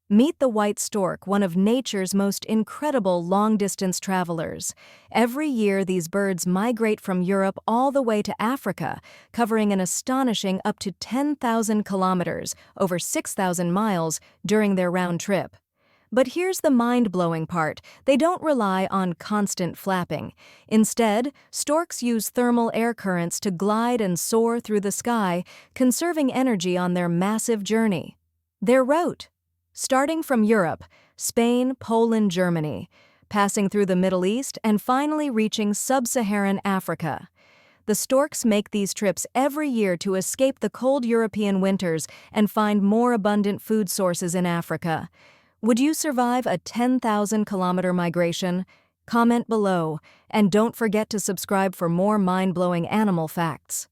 Meet the white stork, one of nature's most incredible long-distance travelers. Every year, these birds migrate from Europe all the way to Africa, covering an astonishing up to 10,000 kilometers, over 6,000 miles, during their round trip. But here's the mind-blowing part. They don't rely on constant flapping. Instead, storks use thermal air currents to glide and soar through the sky, conserving energy on their massive journey. Their route: starting from Europe, Spain, Poland, Germany, passing through the Middle East, and finally reaching sub-Saharan Africa. The storks make these trips every year to escape the cold European winters and find more abundant food sources in Africa. Would you survive a 10,000-kilometer migration? Comment below, and don't forget to subscribe for more mind-blowing animal facts.